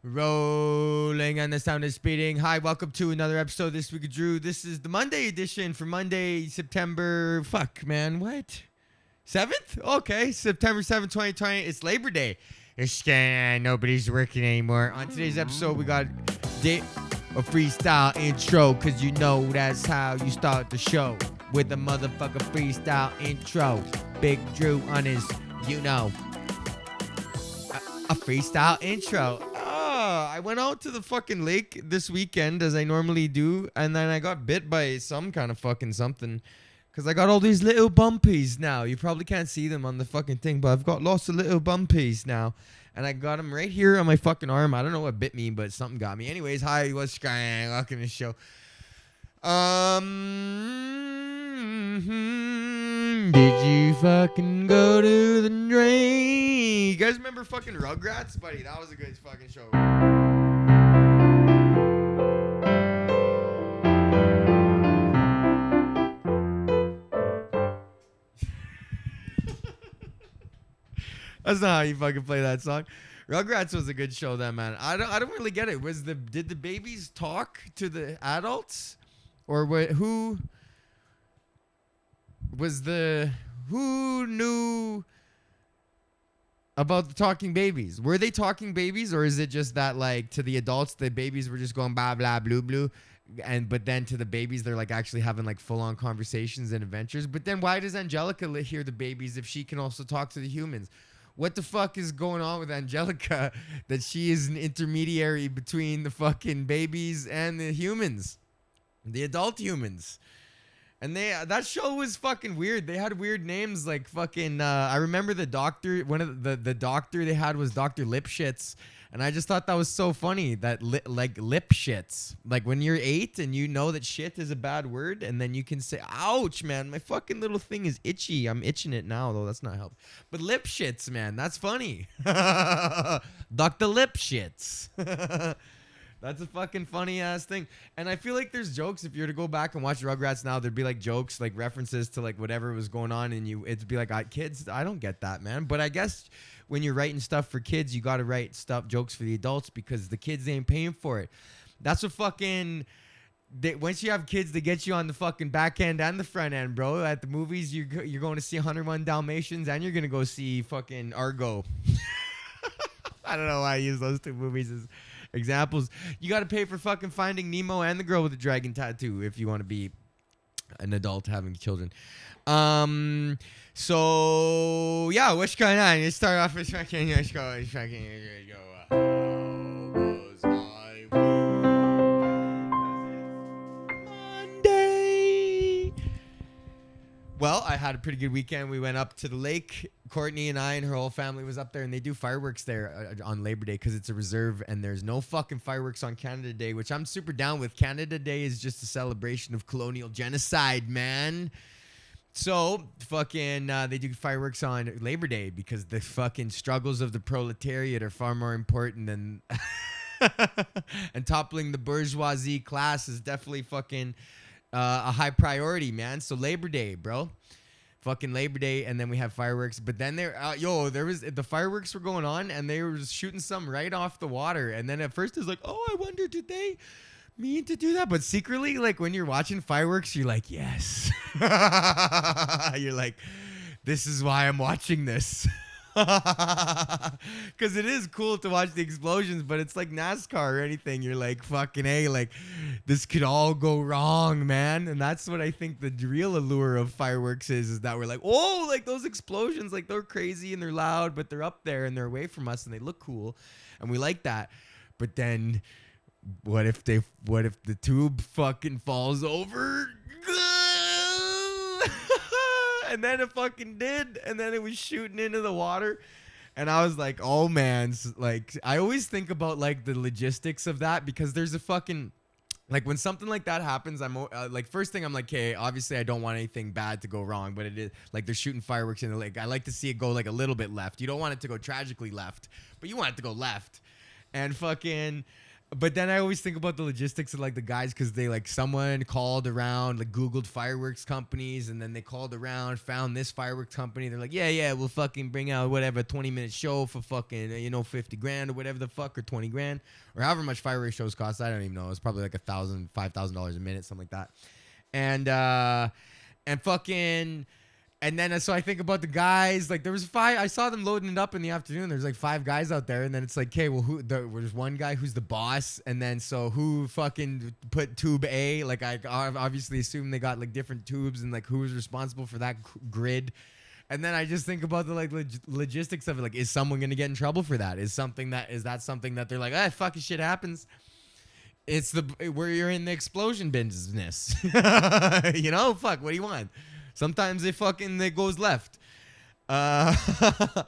Rolling and the sound is speeding. Hi, welcome to another episode of This Week of Drew. This is the Monday edition for Monday, September... Fuck, man, what? 7th? Okay, September 7th, 2020. It's Labor Day. Nobody's working anymore. On today's episode, we got a freestyle intro, because you know that's how you start the show. With a motherfucker freestyle intro. Big Drew on his, a freestyle intro. I went out to the fucking lake this weekend as I normally do, and then I got bit by some kind of fucking something, because I got all these little bumpies now. You probably can't see them on the fucking thing, but I've got lots of little bumpies now, and I got them right here on my fucking arm. I don't know what bit me, but something got me. Anyways, hi, what's going on? Welcome to the show. Did you fucking go to the drain? You guys remember fucking Rugrats? Buddy, that was a good fucking show. That's not how you fucking play that song. Rugrats was a good show then, man. I don't really get it. Did the babies talk to the adults? Or who knew about the talking babies? Were they talking babies, or is it just that, like, to the adults the babies were just going blah blah blue blue, but then to the babies they're like actually having like full-on conversations and adventures? But then why does Angelica hear the babies if she can also talk to the humans? What the fuck is going on with Angelica that she is an intermediary between the fucking babies and the humans? The adult humans. And that show was fucking weird. They had weird names like fucking I remember the doctor, one of the doctor they had was Dr. Lipshits, and I just thought that was so funny that like lip shits. Like when you're 8 and you know that shit is a bad word, and then you can say, ouch, man, my fucking little thing is itchy. I'm itching it now, though. That's not helpful. But lip shits, man, that's funny. Dr. Lipshits. That's a fucking funny ass thing. And I feel like there's jokes. If you were to go back and watch Rugrats now, there'd be like jokes, like references to like whatever was going on, and it'd be like, kids, I don't get that, man. But I guess when you're writing stuff for kids, you got to write jokes for the adults, because the kids ain't paying for it. That's what fucking... once you have kids, they get you on the fucking back end and the front end, bro. At the movies, you're going to see 101 Dalmatians, and you're going to go see fucking Argo. I don't know why I use those two movies as examples. You got to pay for fucking Finding Nemo and The Girl with the Dragon Tattoo if you want to be an adult having children. So yeah, what's going on? You start off with fucking Monday. Well, I had a pretty good weekend. We went up to the lake. Courtney and I and her whole family was up there, and they do fireworks there on Labor Day because it's a reserve, and there's no fucking fireworks on Canada Day, which I'm super down with. Canada Day is just a celebration of colonial genocide, man. So fucking they do fireworks on Labor Day because the fucking struggles of the proletariat are far more important than and toppling the bourgeoisie class is definitely fucking a high priority, man. So Labor Day, bro. Fucking Labor Day, and then we have fireworks. But then there was the fireworks were going on, and they were shooting some right off the water. And then at first it's like, oh, I wonder, did they mean to do that? But secretly, like when you're watching fireworks, you're like, yes. You're like, this is why I'm watching this. Because it is cool to watch the explosions, but it's like NASCAR or anything. You're like, fucking A, like, this could all go wrong, man. And that's what I think the real allure of fireworks is that we're like, oh, like those explosions, like they're crazy and they're loud, but they're up there and they're away from us and they look cool. And we like that. But then what if the tube fucking falls over? And then it fucking did, and then it was shooting into the water, and I was like, oh man, like I always think about like the logistics of that, because there's a fucking, like when something like that happens, I'm like, first thing I'm like, okay, obviously I don't want anything bad to go wrong, but it is like they're shooting fireworks in the lake. I like to see it go like a little bit left. You don't want it to go tragically left, but you want it to go left. And fucking But then I always think about the logistics of like the guys, because they like someone called around, like Googled fireworks companies, and then they called around, found this fireworks company. They're like, yeah, we'll fucking bring out whatever 20-minute show for fucking 50 grand or whatever the fuck, or 20 grand or however much fireworks shows cost. I don't even know. It's probably like $5,000 a minute, something like that. And fucking. And then, so I think about the guys, like there was 5, I saw them loading it up in the afternoon. There's like 5 guys out there. And then it's like, okay, well, there's one guy who's the boss. And then, so who fucking put tube A? Like I obviously assume they got like different tubes, and like who was responsible for that grid. And then I just think about the like logistics of it. Like, is someone going to get in trouble for that? Is that something that they're like, fucking shit happens. It's where you're in the explosion business. Fuck, what do you want? Sometimes it goes left. Or I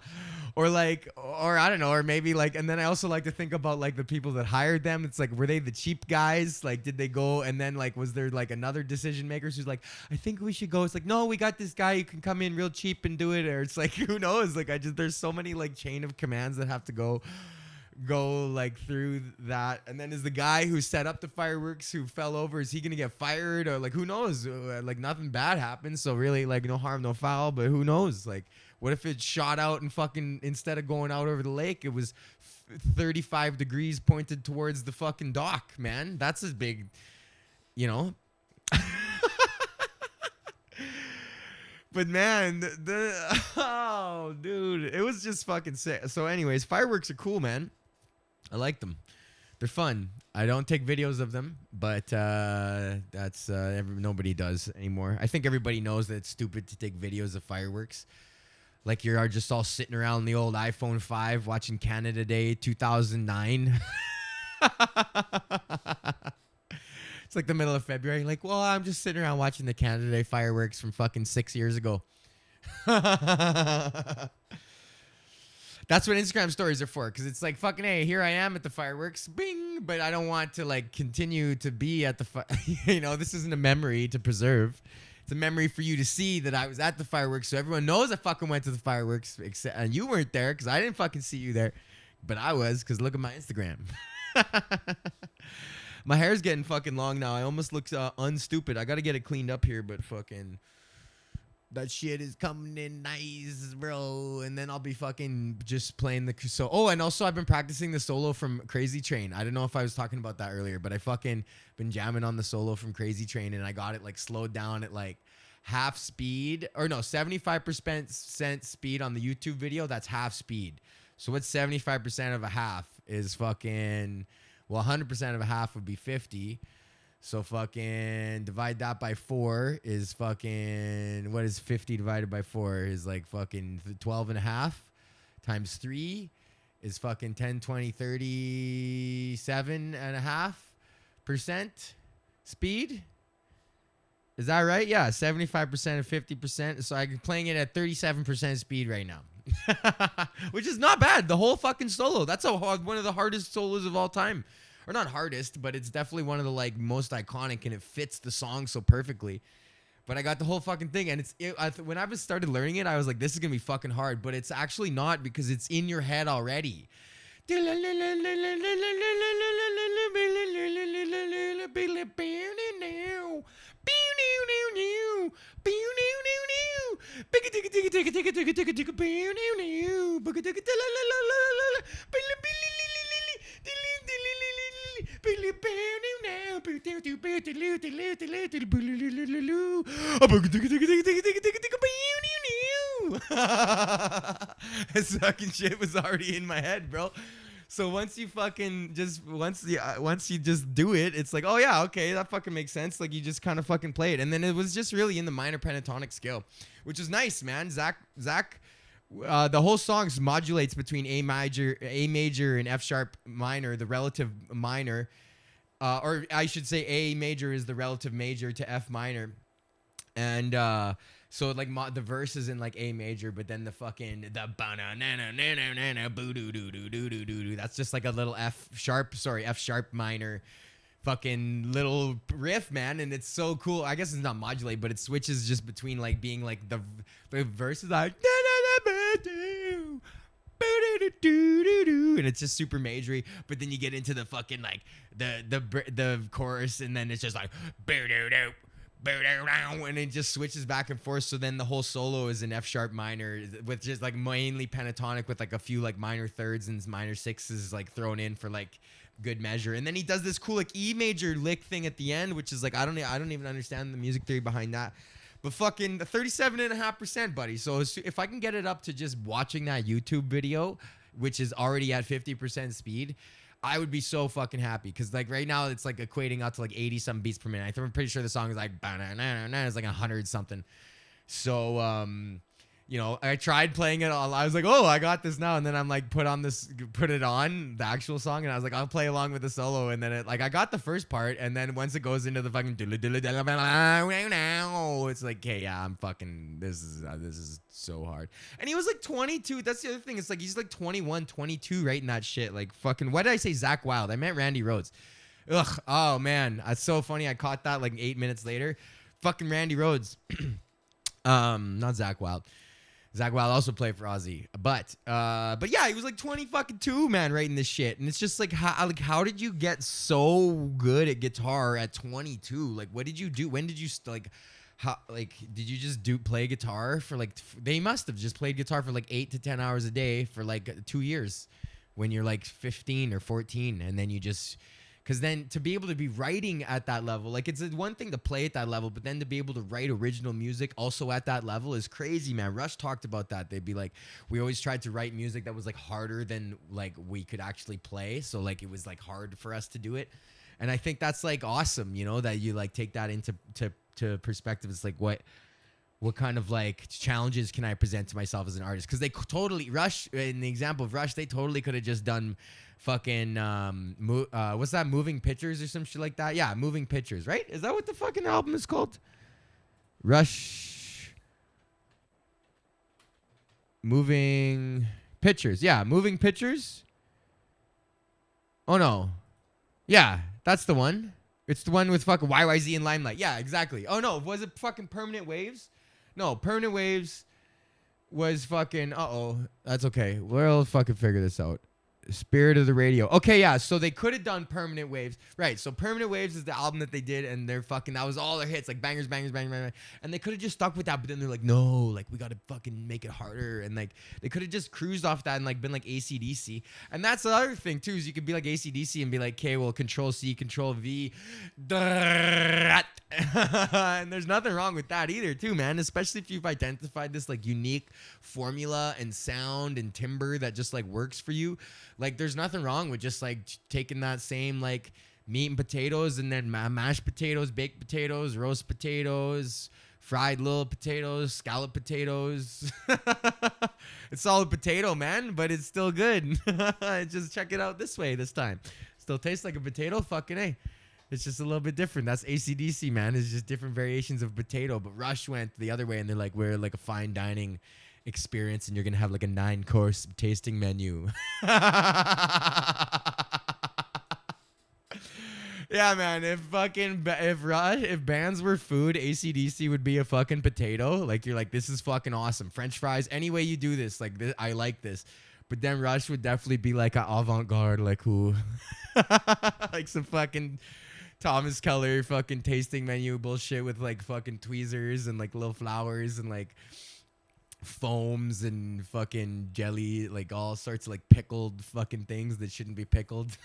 don't know, or maybe like, and then I also like to think about like the people that hired them. It's like, were they the cheap guys? Like, did they go, and then like, was there like another decision maker who's like, I think we should go. It's like, no, we got this guy who can come in real cheap and do it. Or it's like, who knows? Like, there's so many like chain of commands that have to go like through that. And then is the guy who set up the fireworks who fell over, is he gonna get fired? Or like, who knows? Like, nothing bad happens, so really like no harm no foul. But who knows? Like, what if it shot out and fucking, instead of going out over the lake, it was 35 degrees pointed towards the fucking dock, man? That's as big, But man, oh dude, it was just fucking sick. So anyways, fireworks are cool, man. I like them. They're fun. I don't take videos of them, but that's nobody does anymore. I think everybody knows that it's stupid to take videos of fireworks. Like, you're just all sitting around the old iPhone 5 watching Canada Day 2009. It's like the middle of February. Like, well, I'm just sitting around watching the Canada Day fireworks from fucking 6 years ago. That's what Instagram stories are for, because it's like, fucking, hey, here I am at the fireworks, bing, but I don't want to like continue to be at the this isn't a memory to preserve. It's a memory for you to see that I was at the fireworks, so everyone knows I fucking went to the fireworks, and you weren't there because I didn't fucking see you there, but I was, because look at my Instagram. My hair's getting fucking long now. I almost look unstupid. I gotta get it cleaned up here, but fucking that shit is coming in nice, bro. And then I'll be fucking just playing and also I've been practicing the solo from Crazy Train. I don't know if I was talking about that earlier, but I fucking been jamming on the solo from Crazy Train, and I got it like slowed down at like half speed, or no, 75% speed on the YouTube video. That's half speed. So what's 75% of a half is fucking, well, 100% of a half would be 50. So fucking divide that by 4 is fucking, what is 50 divided by 4 is like fucking 12 and a half times 3 is fucking 10, 20, 37 and a half percent speed. Is that right? Yeah, 75% of 50%. So I'm playing it at 37% speed right now. Which is not bad. The whole fucking solo. That's one of the hardest solos of all time. Or not hardest, but it's definitely one of the like most iconic, and it fits the song so perfectly. But I got the whole fucking thing, and when I started learning it, I was like, this is gonna be fucking hard, but it's actually not, because it's in your head already. This fucking shit was already in my head, bro. So once you just do it, it's like, oh yeah, okay, that fucking makes sense. Like, you just kind of fucking play it, and then it was just really in the minor pentatonic scale, which is nice, man. Zach, the whole song modulates between A major, and F sharp minor, the relative minor, or I should say A major is the relative major to F minor, and so like the verse is in like A major, but then the that's just like a little F sharp minor fucking little riff, man, and it's so cool. I guess it's not modulate, but it switches just between like being like the verse is like and it's just super majory. But then you get into the fucking like the chorus, and then it's just like and it just switches back and forth. So then the whole solo is in F sharp minor with just like mainly pentatonic with like a few like minor thirds and minor sixes like thrown in for like good measure. And then he does this cool like E major lick thing at the end, which is like I don't even understand the music theory behind that. But fucking 37.5%, buddy. So if I can get it up to just watching that YouTube video, which is already at 50% speed, I would be so fucking happy. Because like right now it's like equating out to like 80 some beats per minute. I'm pretty sure the song is like it's like 100 something. So you know, I tried playing it all. I was like, oh, I got this now. And then I'm like, put it on the actual song. And I was like, I'll play along with the solo. And then it like, I got the first part. And then once it goes into the fucking, it's like, okay, yeah, I'm fucking, this is so hard. And he was like 22. That's the other thing. It's like, he's like 21, 22 writing that shit. Like fucking, why did I say Zach Wilde? I meant Randy Rhoads. Ugh. Oh man. That's so funny. I caught that like 8 minutes later. Fucking Randy Rhoads. Not Zach Wilde. Zach Wilde also played for Ozzy, but yeah, he was like 20 fucking 2, man, writing this shit, and it's just like how did you get so good at guitar at 22? Like, what did you do? When did you did you just play guitar for like? They must have just played guitar for like 8 to 10 hours a day for like 2 years, when you're like 15 or 14, and then you just. Because then to be able to be writing at that level, like it's one thing to play at that level, but then to be able to write original music also at that level is crazy, man. Rush talked about that. They'd be like, we always tried to write music that was like harder than like we could actually play. So like it was like hard for us to do it. And I think that's like awesome, you know, that you like take that into to perspective. It's like what kind of like challenges can I present to myself as an artist? Because they totally, Rush, in the example of Rush, they totally could have just done fucking what's that, Moving Pictures or some shit like that. Yeah, Moving Pictures, right? Is that what the fucking album is called? Rush Moving Pictures. Yeah, Moving Pictures. Oh no, yeah, that's the one. It's the one with fucking YYZ and Limelight. Yeah, exactly. Oh no, was it fucking Permanent Waves? No, Permanent Waves was fucking that's okay, we'll fucking figure this out. Spirit of the Radio. Okay, yeah, so they could have done Permanent Waves. Right, so Permanent Waves is the album that they did, and they're fucking, that was all their hits, like bangers, bangers, bangers, bangers. And they could have just stuck with that, but then they're like, no, like we gotta fucking make it harder. And like they could have just cruised off that and like been like AC/DC. And that's the other thing too, is you could be like AC/DC and be like, okay, well, Control C, Control V. And there's nothing wrong with that either too, man, especially if you've identified this like unique formula and sound and timbre that just like works for you. Like there's nothing wrong with just like taking that same like meat and potatoes and then mashed potatoes, baked potatoes, roast potatoes, fried little potatoes, scallop potatoes. It's all a potato, man, but it's still good. Just check it out this way this time. Still tastes like a potato, fucking A. It's just a little bit different. That's AC/DC, man. It's just different variations of potato. But Rush went the other way, and they're like, we're like a fine dining experience, and you're gonna have like a 9-course tasting menu. Yeah, man. If bands were food, AC/DC would be a fucking potato. Like you're like, this is fucking awesome. French fries. Any way you do this, like this, I like this. But then Rush would definitely be like an avant-garde, like who, like some fucking Thomas Keller fucking tasting menu bullshit with like fucking tweezers and like little flowers and like foams and fucking jelly, like all sorts of like pickled fucking things that shouldn't be pickled.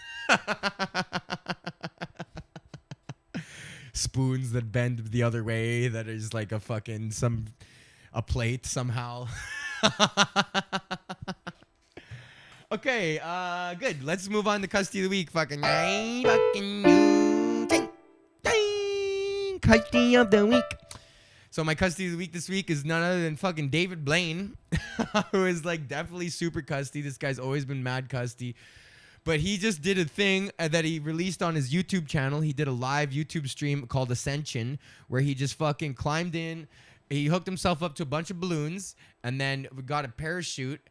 Spoons that bend the other way that is like a fucking a plate somehow. Okay, good. Let's move on to Custy of the Week. Custy of the Week. So my Custy of the Week this week is none other than fucking David Blaine, who is like definitely super custy. This guy's always been mad custy. But he just did a thing that he released on his YouTube channel. He did a live YouTube stream called Ascension, where he just fucking climbed in. He hooked himself up to a bunch of balloons and then got a parachute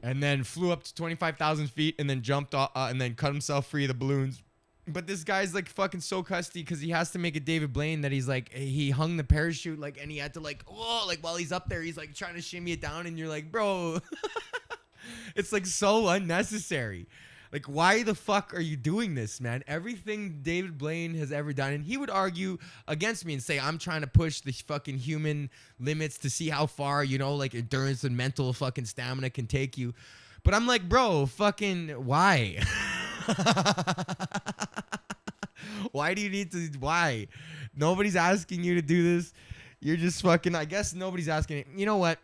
and then flew up to 25,000 feet and then jumped off and then cut himself free of the balloons. But this guy's like fucking so custy because he has to make a David Blaine that he's like, he hung the parachute like, and he had to like, like while he's up there, he's like trying to shimmy it down and you're like, bro. It's like so unnecessary. Like, why the fuck are you doing this, man? Everything David Blaine has ever done, and he would argue against me and say, I'm trying to push the fucking human limits to see how far, like endurance and mental fucking stamina can take you. But I'm like, bro, fucking why? Why do you need to, why? Nobody's asking you to do this. You're just fucking, I guess nobody's asking. You know what?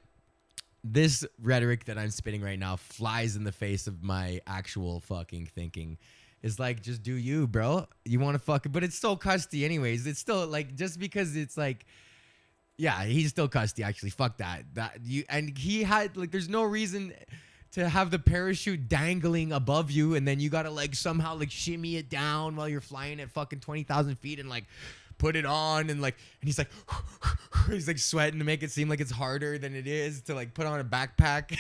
This rhetoric that I'm spitting right now flies in the face of my actual fucking thinking. It's like, just do you, bro. You want to fucking, but it's still custy anyways. It's still like, just because it's like, yeah, he's still custy actually. Fuck that. And he had like, there's no reason to have the parachute dangling above you and then you gotta like somehow like shimmy it down while you're flying at fucking 20,000 feet and like put it on and he's like he's like sweating to make it seem like it's harder than it is to like put on a backpack.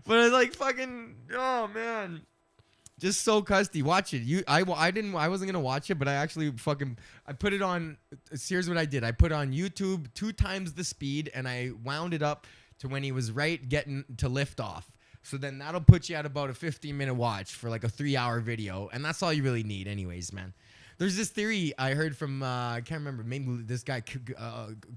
But it's like fucking, oh man, just so custy. Watch it. I wasn't gonna watch it, but I actually I put it on. Here's what I did. I put on YouTube 2 times the speed and I wound it up to when he was getting to lift off. So then that'll put you at about a 15-minute watch for like a 3-hour video. And that's all you really need anyways, man. There's this theory I heard from, I can't remember, maybe this guy,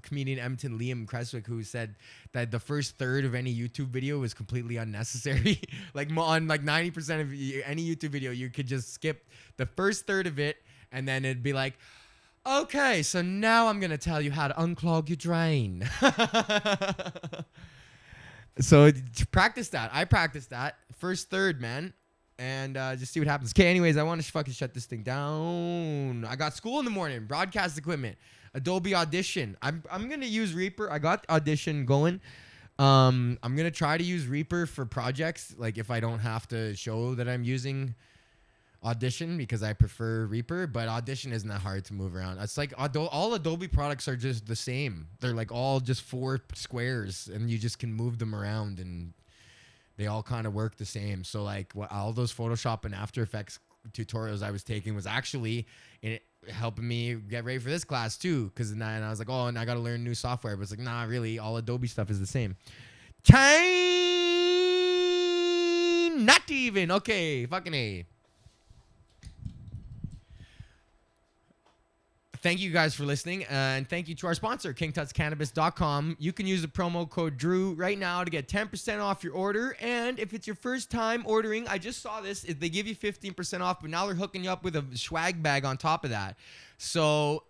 comedian Edmonton Liam Creswick, who said that the first third of any YouTube video is completely unnecessary. Like on like 90% of any YouTube video, you could just skip the first third of it. And then it'd be like, okay, so now I'm going to tell you how to unclog your drain. So practice that. I practiced that. First third, man. And just see what happens. Okay, anyways, I want to fucking shut this thing down. I got school in the morning. Broadcast equipment. Adobe Audition. I'm going to use Reaper. I got Audition going. I'm going to try to use Reaper for projects. Like if I don't have to show that I'm using Audition because I prefer Reaper, but Audition isn't that hard to move around. It's like all Adobe products are just the same. They're like all just 4 squares and you just can move them around and they all kind of work the same. So like all those Photoshop and After Effects tutorials I was taking was actually helping me get ready for this class too. And I was like, oh, and I got to learn new software. But it's like, nah, really, all Adobe stuff is the same. Not even. Okay, fucking A. Thank you guys for listening, and thank you to our sponsor, kingtutscannabis.com. You can use the promo code Drew right now to get 10% off your order, and if it's your first time ordering, I just saw this, they give you 15% off, but now they're hooking you up with a swag bag on top of that. So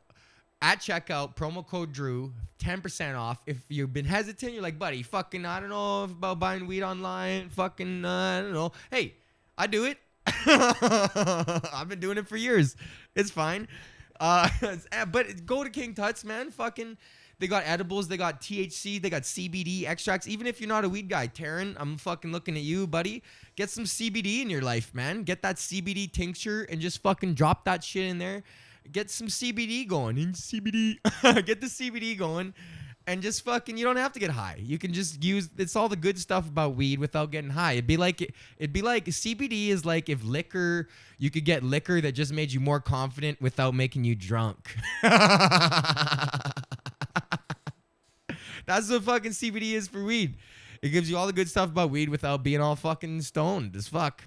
at checkout, promo code Drew, 10% off. If you've been hesitant, you're like, buddy, fucking, I don't know about buying weed online, fucking, I don't know. Hey, I do it. I've been doing it for years. It's fine. But go to King Tuts, man. Fucking, they got edibles, they got THC, they got CBD extracts. Even if you're not a weed guy, Taryn, I'm fucking looking at you, buddy. Get some CBD in your life, man. Get that CBD tincture and just fucking drop that shit in there. Get some CBD going. Get the CBD going. And just fucking, you don't have to get high. You can just use, it's all the good stuff about weed without getting high. It'd be like CBD is like if liquor, you could get liquor that just made you more confident without making you drunk. That's what fucking CBD is for weed. It gives you all the good stuff about weed without being all fucking stoned as fuck.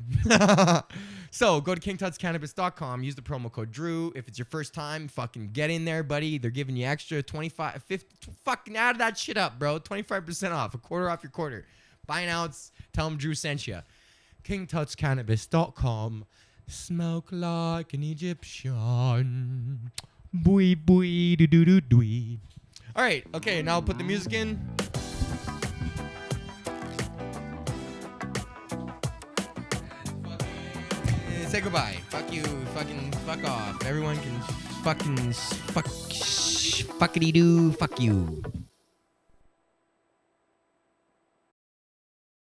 So go to kingtutscannabis.com. Use the promo code Drew. If it's your first time, fucking get in there, buddy. They're giving you extra 25, 50, fucking add that shit up, bro. 25% off, a quarter off your quarter. Buy an ounce. Tell them Drew sent you. kingtutscannabis.com. Smoke like an Egyptian. Bui bui do do do do. All right, okay, now I'll put the music in. Say goodbye. Fuck you. Fucking fuck off. Everyone can fucking fuckity do. Fuck you.